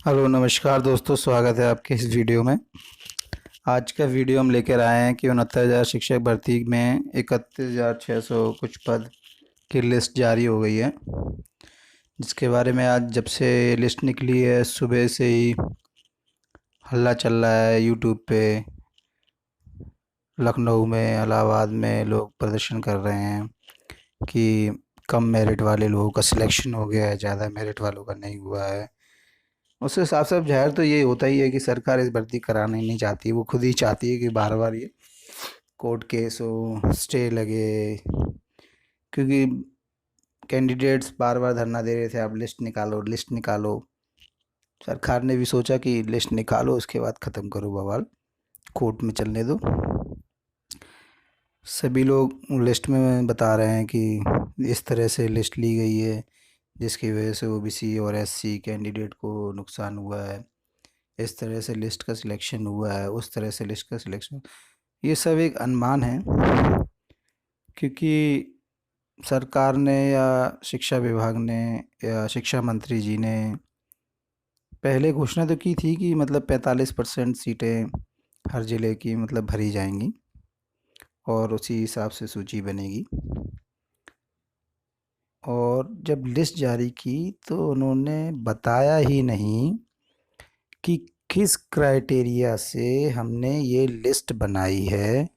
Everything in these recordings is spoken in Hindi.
हेलो नमस्कार दोस्तों, स्वागत है आपके इस वीडियो में। आज का वीडियो हम लेकर आए हैं कि 69,000 शिक्षक भर्ती में 31,600 कुछ पद की लिस्ट जारी हो गई है, जिसके बारे में आज जब से लिस्ट निकली है सुबह से ही हल्ला चल रहा है यूट्यूब पे। लखनऊ में, इलाहाबाद में लोग प्रदर्शन कर रहे हैं कि कम मेरिट वाले लोगों का सिलेक्शन हो गया है, ज़्यादा मेरिट वालों का नहीं हुआ है। उससे साफ साफ ज़ाहिर तो ये होता ही है कि सरकार इस भर्ती कराना ही नहीं चाहती। वो खुद ही चाहती है कि बार बार ये कोर्ट केस हो, स्टे लगे, क्योंकि कैंडिडेट्स बार बार धरना दे रहे थे, आप लिस्ट निकालो लिस्ट निकालो। सरकार ने भी सोचा कि लिस्ट निकालो, उसके बाद ख़त्म करो बवाल, कोर्ट में चलने दो। सभी लोग लिस्ट में बता रहे हैं कि इस तरह से लिस्ट ली गई है जिसकी वजह से ओबीसी और एससी कैंडिडेट को नुकसान हुआ है, इस तरह से लिस्ट का सिलेक्शन हुआ है, उस तरह से लिस्ट का सिलेक्शन। ये सब एक अनुमान है, क्योंकि सरकार ने या शिक्षा विभाग ने या शिक्षा मंत्री जी ने पहले घोषणा तो की थी कि मतलब 45% सीटें हर ज़िले की मतलब भरी जाएंगी और उसी हिसाब से सूची बनेगी। और जब लिस्ट जारी की तो उन्होंने बताया ही नहीं कि किस क्राइटेरिया से हमने ये लिस्ट बनाई है।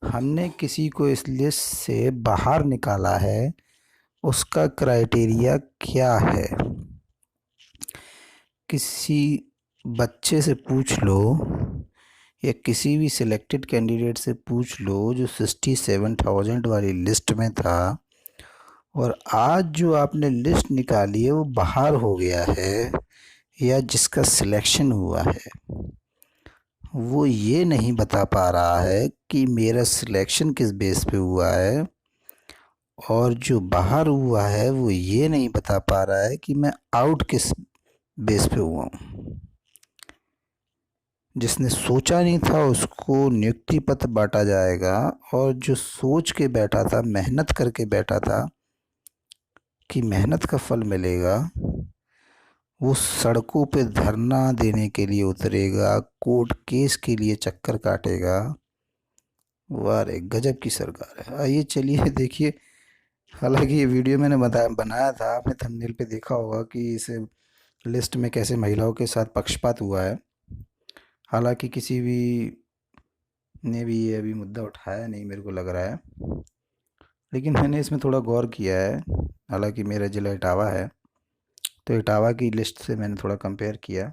हमने किसी को इस लिस्ट से बाहर निकाला है, उसका क्राइटेरिया क्या है। किसी बच्चे से पूछ लो या किसी भी सिलेक्टेड कैंडिडेट से पूछ लो जो 67,000 वाली लिस्ट में था, और आज जो आपने लिस्ट निकाली है वो बाहर हो गया है, या जिसका सिलेक्शन हुआ है वो ये नहीं बता पा रहा है कि मेरा सिलेक्शन किस बेस पे हुआ है, और जो बाहर हुआ है वो ये नहीं बता पा रहा है कि मैं आउट किस बेस पे हुआ हूँ। जिसने सोचा नहीं था उसको नियुक्ति पत्र बांटा जाएगा, और जो सोच के बैठा था, मेहनत करके बैठा था कि मेहनत का फल मिलेगा, वो सड़कों पे धरना देने के लिए उतरेगा, कोर्ट केस के लिए चक्कर काटेगा। वाह रे, गजब की सरकार है। आइए चलिए देखिए। हालांकि ये वीडियो मैंने बनाया था, आपने थंबनेल पे देखा होगा कि इस लिस्ट में कैसे महिलाओं के साथ पक्षपात हुआ है। हालांकि किसी भी ने भी ये अभी मुद्दा उठाया नहीं, मेरे को लग रहा है, लेकिन मैंने इसमें थोड़ा गौर किया है। हालांकि मेरा ज़िला इटावा है, तो इटावा की लिस्ट से मैंने थोड़ा कंपेयर किया,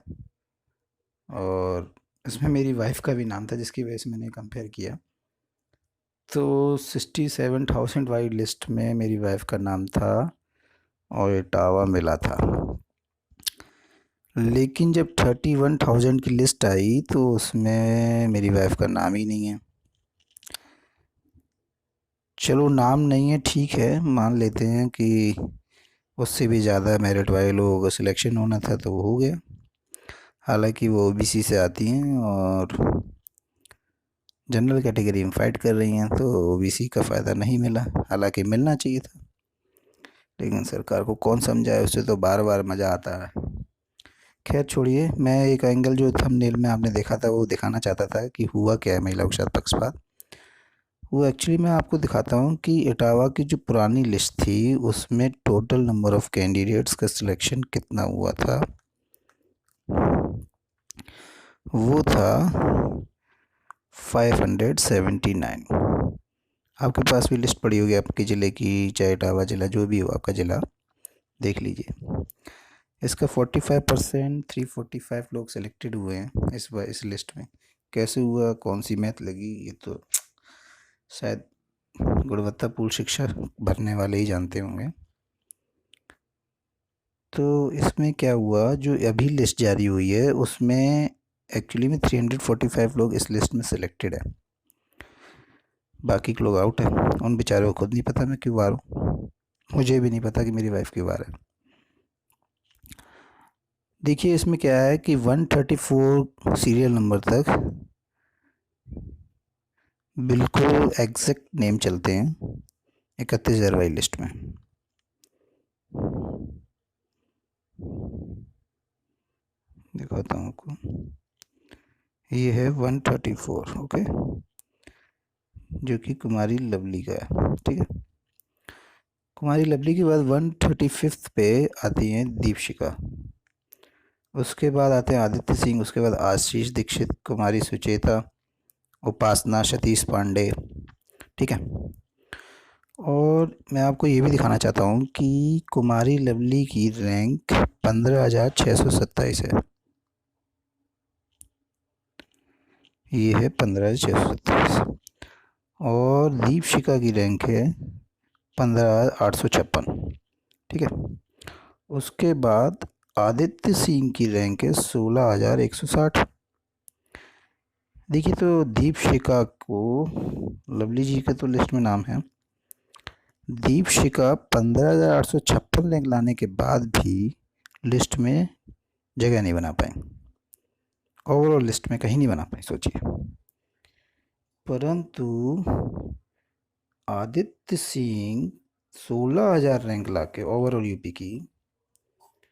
और इसमें मेरी वाइफ का भी नाम था, जिसकी वजह से मैंने कंपेयर किया। तो 67,000 वाली लिस्ट में मेरी वाइफ का नाम था और इटावा मिला था। लेकिन जब 31,000 की लिस्ट आई तो उसमें मेरी वाइफ का नाम ही नहीं है। चलो नाम नहीं है, ठीक है, मान लेते हैं कि उससे भी ज़्यादा मेरिट वाले लोगों का सिलेक्शन होना था तो वो हो गया। हालांकि वो ओबीसी से आती हैं और जनरल कैटेगरी में फ़ाइट कर रही हैं, तो ओबीसी का फ़ायदा नहीं मिला, हालांकि मिलना चाहिए था। लेकिन सरकार को कौन समझाए, उससे तो बार बार मज़ा आता है। खैर छोड़िए, मैं एक एंगल जो थंबनेल में आपने देखा था वो दिखाना चाहता था कि हुआ क्या है महिलाओं के साथ पक्षपात। वो एक्चुअली मैं आपको दिखाता हूँ कि इटावा की जो पुरानी लिस्ट थी उसमें टोटल नंबर ऑफ़ कैंडिडेट्स का सिलेक्शन कितना हुआ था। वो था 579। आपके पास भी लिस्ट पड़ी होगी आपके ज़िले की, चाहे इटावा ज़िला जो भी हो आपका ज़िला, देख लीजिए। इसका 45%, 345 लोग सेलेक्टेड हुए हैं इस लिस्ट में। कैसे हुआ, कौन सी मैथ लगी, ये तो शायद गुणवत्तापूर्ण शिक्षा भरने वाले ही जानते होंगे। तो इसमें क्या हुआ, जो अभी लिस्ट जारी हुई है उसमें एक्चुअली में 345 लोग इस लिस्ट में सिलेक्टेड है, बाकी के लोग आउट है। उन बेचारों को खुद नहीं पता मैं क्यों बाहर हूँ, मुझे भी नहीं पता कि मेरी वाइफ क्यों बाहर है। देखिए इसमें क्या है कि 134 सीरियल नंबर तक बिल्कुल एग्जैक्ट नेम चलते हैं 31,000 वाली लिस्ट में। दिखाता हूँ आपको। ये है 134, ओके, जो कि कुमारी लवली का है, ठीक है। कुमारी लवली के बाद 135 पे आती हैं दीपशिखा, उसके बाद आते हैं आदित्य सिंह, उसके बाद आशीष दीक्षित, कुमारी सुचेता, उपासना, सतीश पांडे, ठीक है। और मैं आपको ये भी दिखाना चाहता हूँ कि कुमारी लवली की रैंक 15,627 है। ये है 15,627 और दीपशिखा की रैंक है 15,856, ठीक है। उसके बाद आदित्य सिंह की रैंक है 16,160। देखिए, तो दीपशिखा को, लवली जी के तो लिस्ट में नाम है, दीपशिखा 15,856 रैंक लाने के बाद भी लिस्ट में जगह नहीं बना पाए, ओवरऑल लिस्ट में कहीं नहीं बना पाए, सोचिए। परंतु आदित्य सिंह 16,000 रैंक लाके ओवरऑल यूपी की,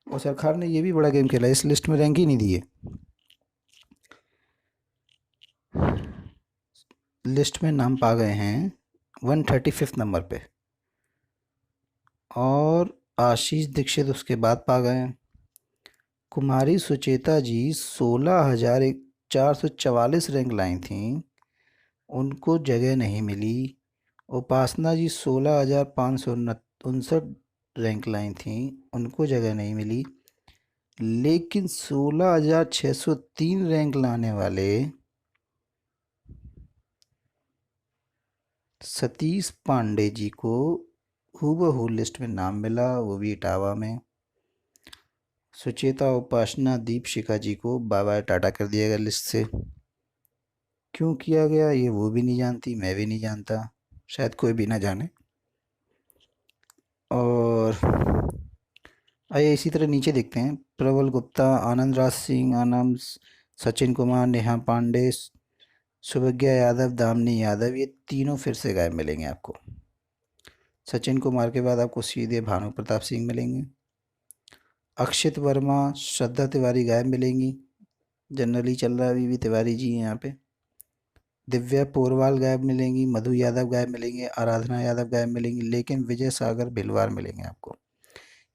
और सरकार ने ये भी बड़ा गेम खेला, इस लिस्ट में रैंक ही नहीं दिए, लिस्ट में नाम पा गए हैं 135 नंबर पे, और आशीष दीक्षित उसके बाद पा गए हैं। कुमारी सुचेता जी 16,444 रैंक लाई थी, उनको जगह नहीं मिली। उपासना जी 16,559 रैंक लाई थी, उनको जगह नहीं मिली। लेकिन 16,603 रैंक लाने वाले सतीश पांडे जी को हूबहू लिस्ट में नाम मिला, वो भी इटावा में। सुचेता, उपासना, दीपशिखा जी को बाय बाय टाटा कर दिया गया लिस्ट से। क्यों किया गया ये वो भी नहीं जानती, मैं भी नहीं जानता, शायद कोई भी ना जाने। और आइए इसी तरह नीचे देखते हैं। प्रबल गुप्ता, आनंद राज सिंह, आनंद, सचिन कुमार, नेहा पांडे, सुभज्ञा यादव, दामिनी यादव, ये तीनों फिर से गायब मिलेंगे आपको। सचिन कुमार के बाद आपको सीधे भानु प्रताप सिंह मिलेंगे। अक्षित वर्मा, श्रद्धा तिवारी गायब मिलेंगी, जनरली चल रहा है अभी भी, तिवारी जी हैं यहाँ पे। दिव्या पोरवाल गायब मिलेंगी, मधु यादव गायब मिलेंगे, आराधना यादव गायब मिलेंगी, लेकिन विजय सागर भिलवार मिलेंगे आपको।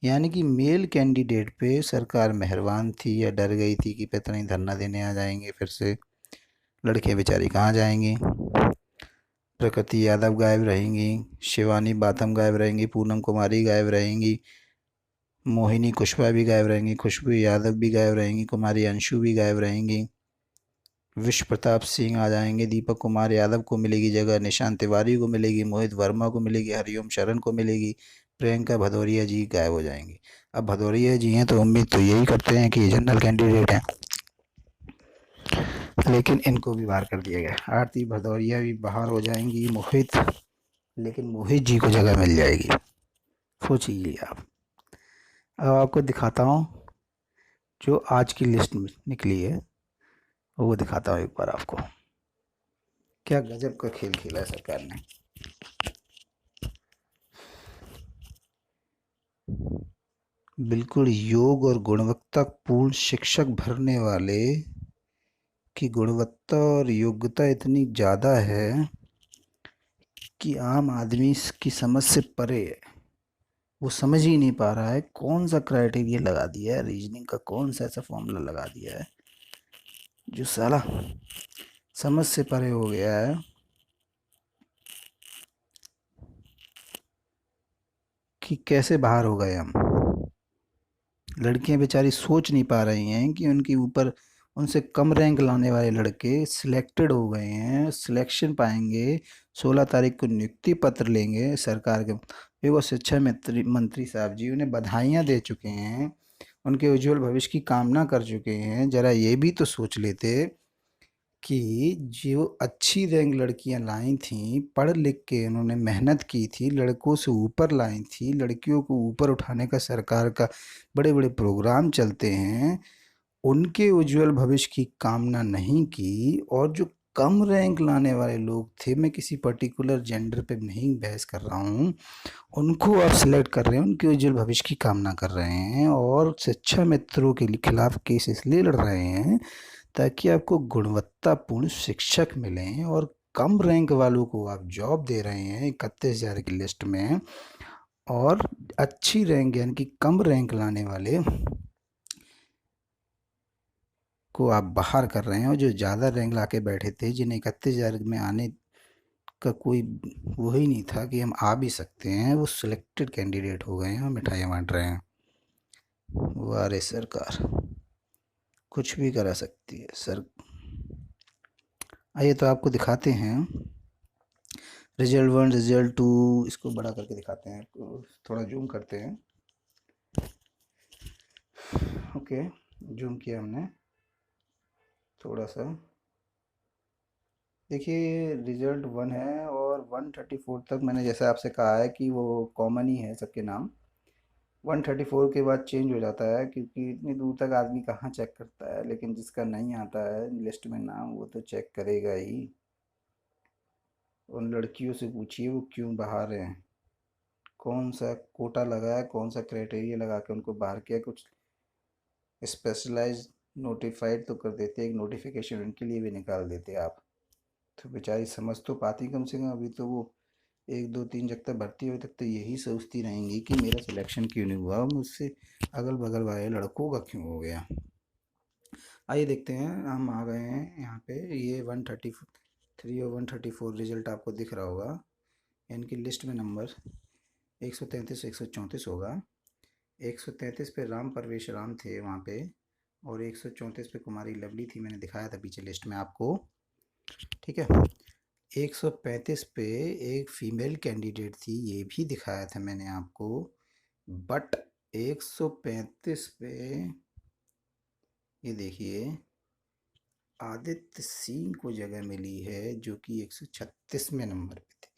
यानी कि मेल कैंडिडेट पे सरकार मेहरबान थी या डर गई थी कि पता नहीं धरना देने आ जाएंगे फिर से, लड़के बेचारी कहाँ जाएंगी। प्रकृति यादव गायब रहेंगी, शिवानी बाथम गायब रहेंगी, पूनम कुमारी गायब रहेंगी, मोहिनी कुशवाहा भी गायब रहेंगी, खुशबू यादव भी गायब रहेंगी, कुमारी अंशु भी गायब रहेंगी, विश्व प्रताप सिंह आ जाएंगे, दीपक कुमार यादव को मिलेगी जगह, निशांत तिवारी को मिलेगी, मोहित वर्मा को मिलेगी, हरिओम शरण को मिलेगी, प्रियंका भदौरिया जी गायब हो जाएंगी। अब भदौरिया जी हैं तो उम्मीद तो यही करते हैं कि जनरल कैंडिडेट हैं, लेकिन इनको भी बाहर कर दिया गया। आरती भदौरिया भी बाहर हो जाएंगी, मोहित, लेकिन मोहित जी को जगह मिल जाएगी, सोचिए आप। अब आपको दिखाता हूँ जो आज की लिस्ट में निकली है, वो दिखाता हूँ एक बार आपको। क्या गजब का खेल खेला है सरकार ने। बिल्कुल योग और गुणवत्तापूर्ण शिक्षक भरने वाले की गुणवत्ता और योग्यता इतनी ज़्यादा है कि आम आदमी की समझ से परे है। वो समझ ही नहीं पा रहा है कौन सा क्राइटेरिया लगा दिया है, रीजनिंग का कौन सा ऐसा फॉर्मूला लगा दिया है जो साला समझ से परे हो गया है। कि कैसे बाहर हो गए हम। लड़कियां बेचारी सोच नहीं पा रही हैं कि उनके ऊपर, उनसे कम रैंक लाने वाले लड़के सिलेक्टेड हो गए हैं, सिलेक्शन पाएंगे, 16 तारीख को नियुक्ति पत्र लेंगे सरकार के। देखो, शिक्षा मंत्री मंत्री साहब जी उन्हें बधाइयाँ दे चुके हैं, उनके उज्जवल भविष्य की कामना कर चुके हैं। जरा ये भी तो सोच लेते कि जो अच्छी रैंक लड़कियां लाई थीं, पढ़ लिख के उन्होंने मेहनत की थी, लड़कों से ऊपर लाई थी, लड़कियों को ऊपर उठाने का सरकार का बड़े बड़े प्रोग्राम चलते हैं, उनके उज्जवल भविष्य की कामना नहीं की, और जो कम रैंक लाने वाले लोग थे, मैं किसी पर्टिकुलर जेंडर पे नहीं बहस कर रहा हूँ, उनको आप सिलेक्ट कर रहे हैं, उनके उज्जवल भविष्य की कामना कर रहे हैं और शिक्षा मित्रों के खिलाफ केस इसलिए लड़ रहे हैं ताकि आपको गुणवत्तापूर्ण शिक्षक मिलें, और कम रैंक वालों को आप जॉब दे रहे हैं 31,000 की लिस्ट में, और अच्छी रैंक यानी कि कम रैंक लाने वाले को आप बाहर कर रहे हैं, और जो ज़्यादा रैंक ला के बैठे थे, जिन्हें 31,000 में आने का कोई वो ही नहीं था कि हम आ भी सकते हैं, वो सिलेक्टेड कैंडिडेट हो गए हैं और मिठाइयाँ बांट रहे हैं। वाह रे सरकार, कुछ भी करा सकती है सर। आइए तो आपको दिखाते हैं रिजल्ट 1 रिजल्ट 2, इसको बड़ा करके दिखाते हैं, थोड़ा जूम करते हैं। ओके, जूम किया हमने थोड़ा सा। देखिए रिजल्ट 1 है और 134 तक मैंने जैसे आपसे कहा है कि वो कॉमन ही है सबके नाम। 134 के बाद चेंज हो जाता है, क्योंकि इतनी दूर तक आदमी कहाँ चेक करता है, लेकिन जिसका नहीं आता है लिस्ट में नाम वो तो चेक करेगा ही। उन लड़कियों से पूछिए वो क्यों बाहर हैं, कौन सा कोटा लगा है, कौन सा क्राइटेरिया लगा के उनको बाहर किया। कुछ स्पेशलाइज नोटिफाइड तो कर देते, एक नोटिफिकेशन उनके लिए भी निकाल देते आप, तो बेचारी समझ तो पाती कम से कम। अभी तो वो 1 2 3 जब तक भर्ती हुई तक तो यही सोचती रहेंगी कि मेरा सिलेक्शन क्यों नहीं हुआ, मुझसे अगल बगल वाले लड़कों का क्यों हो गया। आइए देखते हैं, हम आ गए हैं यहाँ पे। ये 133 और 134 रिजल्ट आपको दिख रहा होगा, इनकी लिस्ट में नंबर 133 134 होगा। 133 पे राम परवेश राम थे वहाँ पे, और 134 पे कुमारी लवली थी, मैंने दिखाया था पीछे लिस्ट में आपको, ठीक है। 135 पे एक फीमेल कैंडिडेट थी, ये भी दिखाया था मैंने आपको। बट 135 पे ये देखिए आदित्य सिंह को जगह मिली है, जो कि 136वें नंबर पे थे।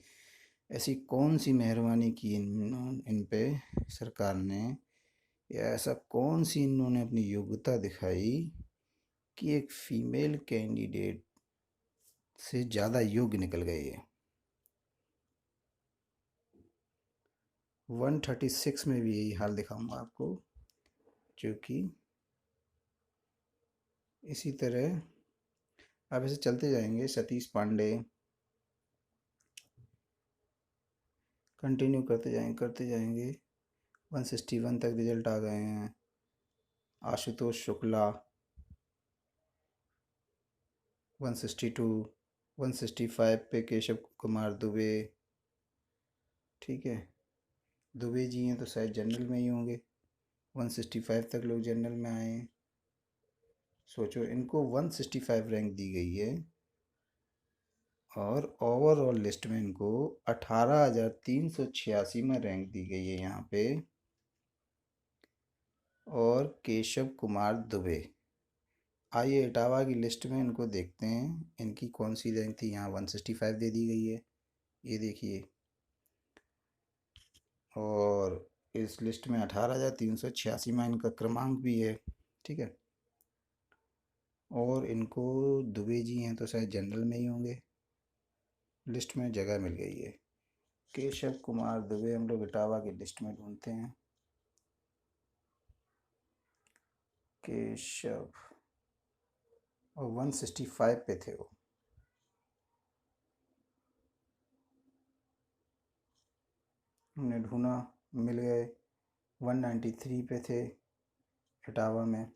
ऐसी कौन सी मेहरबानी की इन पे सरकार ने, या ऐसा कौन सी इन्होंने अपनी योग्यता दिखाई कि एक फीमेल कैंडिडेट से ज़्यादा योग्य निकल गए ये। 136 में भी यही हाल दिखाऊंगा आपको, जो कि इसी तरह आप ऐसे चलते जाएंगे। सतीश पांडे, कंटिन्यू करते जाएंगे 161 तक रिजल्ट आ गए हैं। आशुतोष शुक्ला 162, 165 पे केशव कुमार दुबे, ठीक है। दुबे जी हैं तो शायद जनरल में ही होंगे, 165 तक लोग जनरल में आए हैं। सोचो, इनको 165 रैंक दी गई है, और ओवरऑल लिस्ट में इनको 18,386 में रैंक दी गई है यहाँ पे। और केशव कुमार दुबे, आइए इटावा की लिस्ट में इनको देखते हैं, इनकी कौन सी रैंक थी। यहाँ 165 दे दी गई है, ये देखिए, और इस लिस्ट में 18,386 में इनका क्रमांक भी है, ठीक है। और इनको दुबे जी हैं तो शायद जनरल में ही होंगे, लिस्ट में जगह मिल गई है। केशव कुमार दुबे हम लोग इटावा की लिस्ट में ढूंढते हैं। केशव, और 165 पे थे वो। हमने ढूंढा, मिल गए। 193 पे थे इटावा में,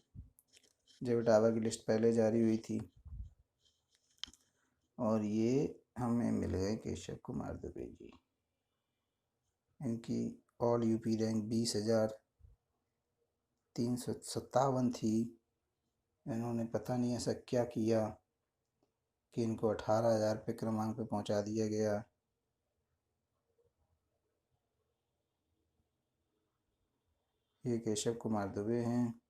जब इटावा की लिस्ट पहले जारी हुई थी, और ये हमें मिल गए केशव कुमार दुबे जी। इनकी ऑल यूपी रैंक 20,357 थी। इन्होंने पता नहीं ऐसा क्या किया कि इनको 18,000 पे क्रमांक पे पहुंचा दिया गया। ये केशव कुमार दुबे हैं,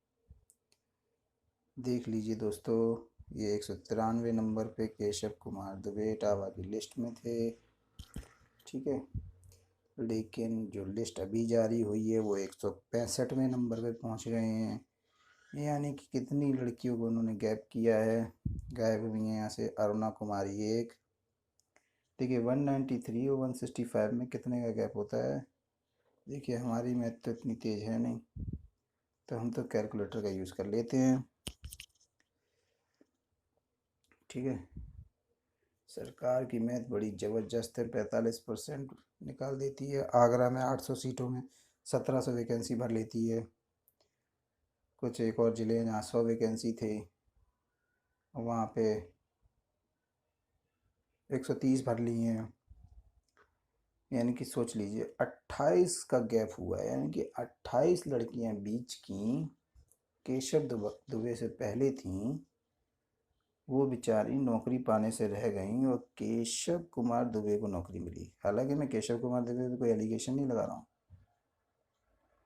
देख लीजिए दोस्तों। ये 193 नंबर पे केशव कुमार दुबे इटावा की लिस्ट में थे, ठीक है। लेकिन जो लिस्ट अभी जारी हुई है वो 165वें नंबर पे पहुंच गए हैं। यानी कि कितनी लड़कियों को उन्होंने गैप किया है, गायब हुई हैं यहाँ से। अरुणा कुमारी एक। देखिए 193 और 165 में कितने का गैप होता है। देखिए हमारी मैथ तो इतनी तेज़ है नहीं, तो हम तो कैलकुलेटर का यूज़ कर लेते हैं। ठीक है, सरकार की मैथ बड़ी ज़बरदस्त है। 45% निकाल देती है। आगरा में 800 सीटों में 1700 वैकेंसी भर लेती है। कुछ एक और ज़िले हैं जहाँ 100 वैकेंसी थे, वहाँ पे 130 भर ली हैं। यानी कि सोच लीजिए 28 का गैप हुआ है, यानी कि 28 लड़कियां बीच की केशव दुबे से पहले थीं, वो बेचारी नौकरी पाने से रह गईं और केशव कुमार दुबे को नौकरी मिली। हालांकि मैं केशव कुमार दुबे पे कोई एलिगेशन नहीं लगा रहा हूँ,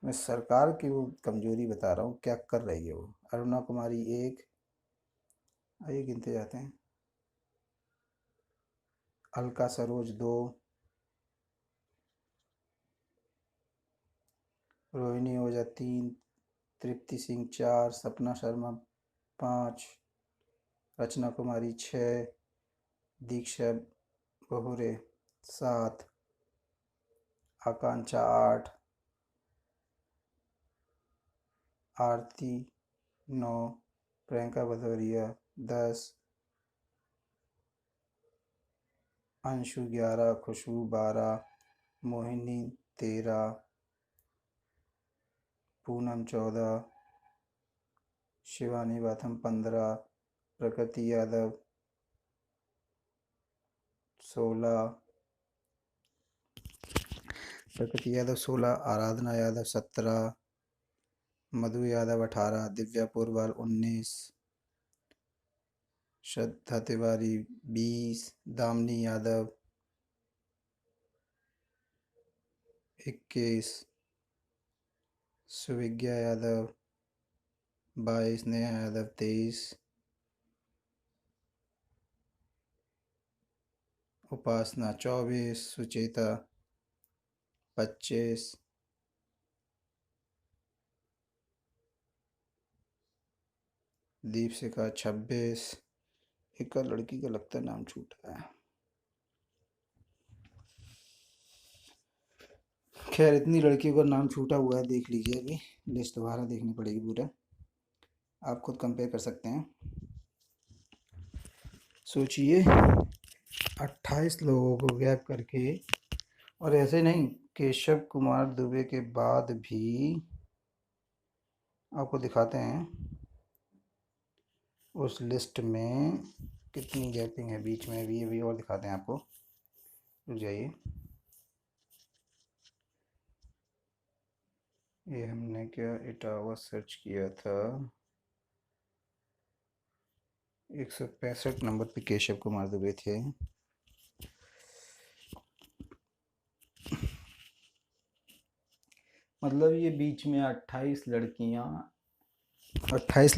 मैं सरकार की वो कमजोरी बता रहा हूँ क्या कर रही है वो। अरुणा कुमारी एक। आइए गिनते जाते हैं। अलका सरोज दो, रोहिणी ओझा तीन, तृप्ति सिंह चार, सपना शर्मा पाँच, रचना कुमारी छः, दीक्षा बहुरे सात, आकांक्षा आठ, आरती नौ, प्रियंका भदौरिया 10, अंशु 11, खुशबू 12, मोहिनी 13, पूनम 14, शिवानी बाथम 15, प्रकृति यादव 16, आराधना यादव 17, मधु यादव 18, दिव्या पोरवाल 19, श्रद्धा तिवारी 20, दामिनी यादव 21, सुविज्ञा यादव 22, नेहा यादव 23, उपासना 24, सुचेता 25, दीपशिखा 26। एक और लड़की का लगता है नाम छूटा है। खैर इतनी लड़कियों का नाम छूटा हुआ है, देख लीजिए, अभी लिस्ट दोबारा देखनी पड़ेगी पूरा, आप खुद कंपेयर कर सकते हैं। सोचिए 28 लोगों को गैप करके, और ऐसे नहीं, केशव कुमार दुबे के बाद भी आपको दिखाते हैं उस लिस्ट में कितनी गैपिंग है बीच में भी, अभी और दिखाते हैं आपको। रुक जाइए, ये हमने क्या इटावा सर्च किया था, 165 नंबर पे केशव कुमार दुबे थे। मतलब ये बीच में 28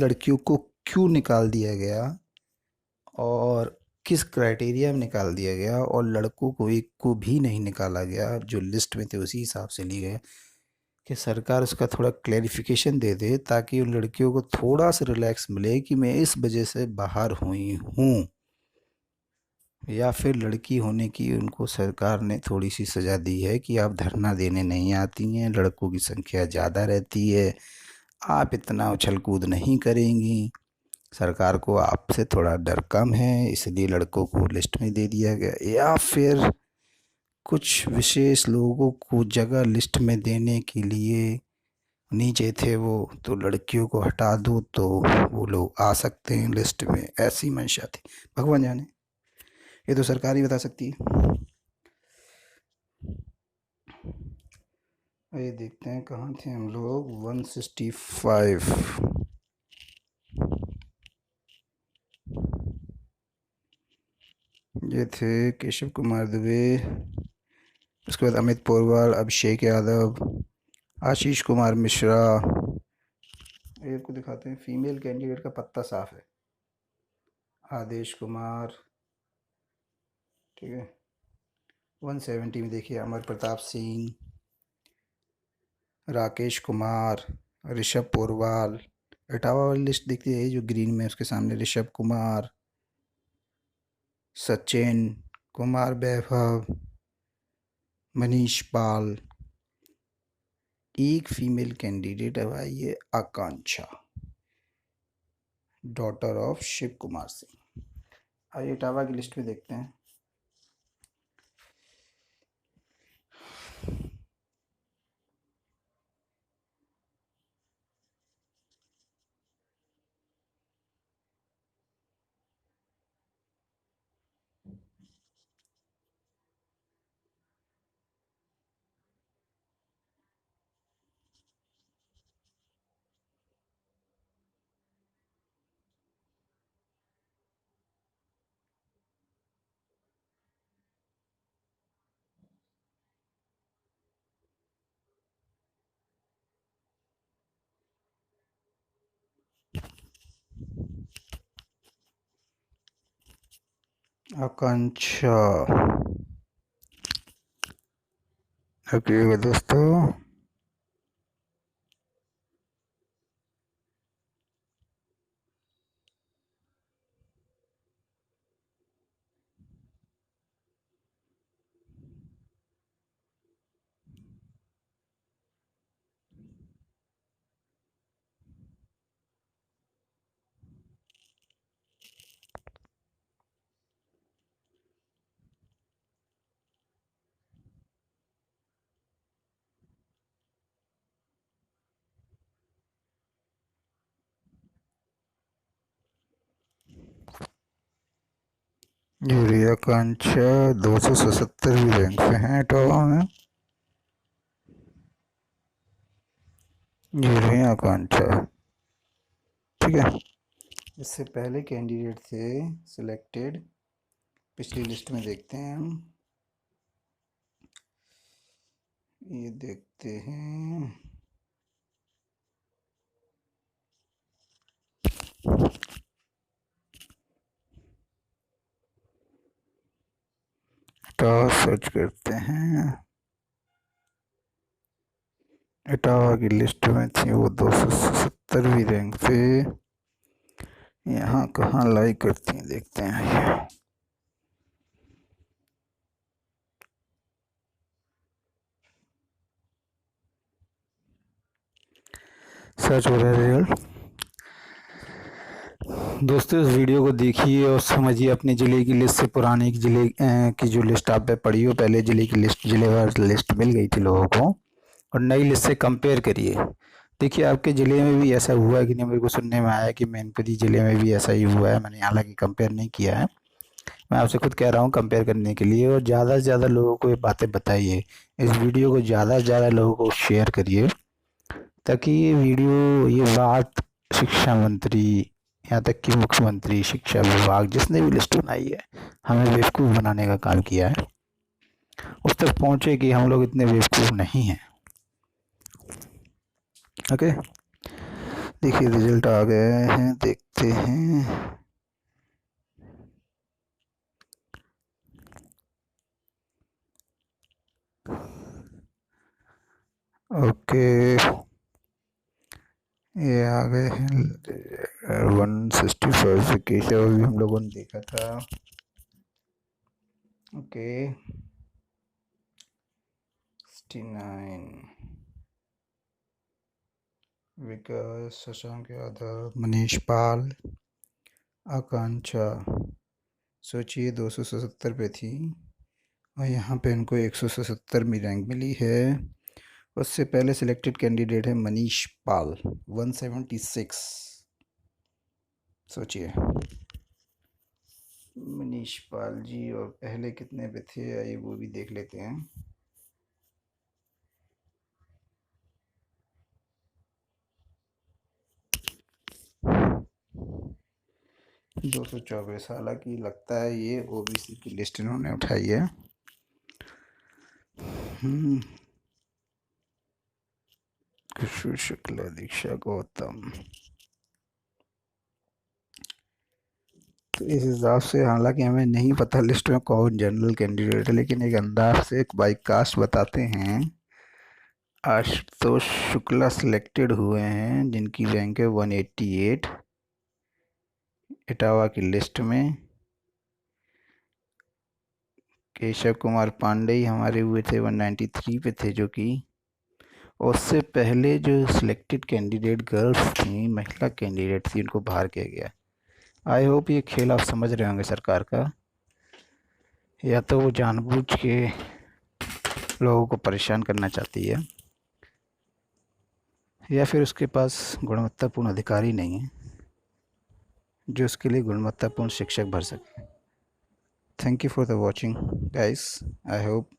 लड़कियों को क्यों निकाल दिया गया और किस क्राइटेरिया में निकाल दिया गया, और लड़कों को एक को भी नहीं निकाला गया जो लिस्ट में थे उसी हिसाब से लिए गए, कि सरकार उसका थोड़ा क्लैरिफिकेशन दे दे ताकि उन लड़कियों को थोड़ा सा रिलैक्स मिले कि मैं इस वजह से बाहर हुई हूँ, या फिर लड़की होने की उनको सरकार ने थोड़ी सी सज़ा दी है कि आप धरना देने नहीं आती हैं, लड़कों की संख्या ज़्यादा रहती है, आप इतना उछल कूद नहीं करेंगी, सरकार को आपसे थोड़ा डर कम है इसलिए लड़कों को लिस्ट में दे दिया गया, या फिर कुछ विशेष लोगों को जगह लिस्ट में देने के लिए नीचे थे वो, तो लड़कियों को हटा दो तो वो लोग आ सकते हैं लिस्ट में, ऐसी मंशा थी, भगवान जाने, ये तो सरकार ही बता सकती है। ये देखते हैं कहाँ थे हम लोग। 165, ये थे केशव कुमार दुबे, उसके बाद अमित पोरवाल, अभिषेक यादव, आशीष कुमार मिश्रा। एक को दिखाते हैं, फीमेल कैंडिडेट का पत्ता साफ है, आदेश कुमार। ठीक है, 170 में देखिए अमर प्रताप सिंह, राकेश कुमार, ऋषभ पोरवाल, इटावा वाली लिस्ट दिखती है जो ग्रीन में, उसके सामने ऋषभ कुमार, सचिन, कुमार वैभव, मनीष पाल। एक फीमेल कैंडिडेट है भाई, ये आकांक्षा, डॉटर ऑफ शिव कुमार सिंह। आइए इटावा की लिस्ट में देखते हैं। आकांक्षा, ओके दोस्तों। ये आकांक्षा 277वीं रैंक पे हैं इटावा में। ये रही आकांक्षा, ठीक है। इससे पहले कैंडिडेट थे सिलेक्टेड, पिछली लिस्ट में देखते हैं हम। ये देखते हैं, इटावा सर्च करते हैं। इटावा की लिस्ट में थी वो 277वीं रैंक पे। यहाँ कहाँ लाइक करती हैं, देखते हैं। सर्च हो रहा है रिजल्ट। दोस्तों इस वीडियो को देखिए और समझिए अपने ज़िले की लिस्ट से। पुराने ज़िले की जो लिस्ट आप पे पड़ी हो, पहले ज़िले की लिस्ट, ज़िलेवार लिस्ट मिल गई थी लोगों को, और नई लिस्ट से कंपेयर करिए। देखिए आपके ज़िले में भी ऐसा हुआ है कि नहीं। मेरे को सुनने में आया कि मैनपुरी ज़िले में भी ऐसा ही हुआ है। मैंने हालांकि कंपेयर नहीं किया है, मैं आपसे खुद कह रहा हूँ कंपेयर करने के लिए। और ज़्यादा से ज़्यादा लोगों को ये बातें बताइए, इस वीडियो को ज़्यादा से ज़्यादा लोगों को शेयर करिए, ताकि ये वीडियो, ये बात शिक्षा मंत्री, यहाँ तक कि मुख्यमंत्री, शिक्षा विभाग, जिसने भी लिस्ट बनाई है, हमें बेवकूफ़ बनाने का काम किया है, उस तक पहुँचे कि हम लोग इतने बेवकूफ़ नहीं हैं। ओके, देखिए रिजल्ट आ गए हैं, देखते हैं। ओके, ये आ गए हैं 165 केशव, अभी हम लोगों ने देखा था। ओके 69, विकास, शशांक यादव, मनीष पाल, आकांक्षा। सोचिए 277 पे थी और यहाँ पे इनको 177वीं रैंक मिली है। उससे पहले सिलेक्टेड कैंडिडेट है मनीष पाल, 176। सोचिए मनीष पाल जी, और पहले कितने पे थे आइए वो भी देख लेते हैं। 224। हालांकि लगता है ये ओबीसी की लिस्ट इन्होंने उठाई है। कृष्ण शुक्ला, दीक्षा गौतम, तो इस हिसाब से, हालांकि हमें नहीं पता लिस्ट में कौन जनरल कैंडिडेट है, लेकिन एक अंदाज से एक बाई कास्ट बताते हैं। आशुतोष शुक्ला सिलेक्टेड हुए हैं, जिनकी रैंक है 188 इटावा की लिस्ट में। केशव कुमार पांडे हमारे हुए थे 193 पे थे, जो कि उससे पहले जो सिलेक्टेड कैंडिडेट गर्ल्स थी, महिला कैंडिडेट थी, उनको बाहर किया गया। आई होप ये खेल आप समझ रहे होंगे सरकार का। या तो वो जानबूझ के लोगों को परेशान करना चाहती है, या फिर उसके पास गुणवत्तापूर्ण अधिकारी नहीं है जो उसके लिए गुणवत्तापूर्ण शिक्षक भर सके। Thank you for the watching guys. I hope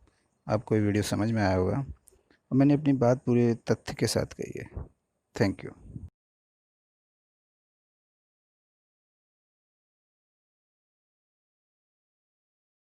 आपको ये वीडियो समझ में आया होगा और मैंने अपनी बात पूरे तथ्य के साथ कही है। Thank you.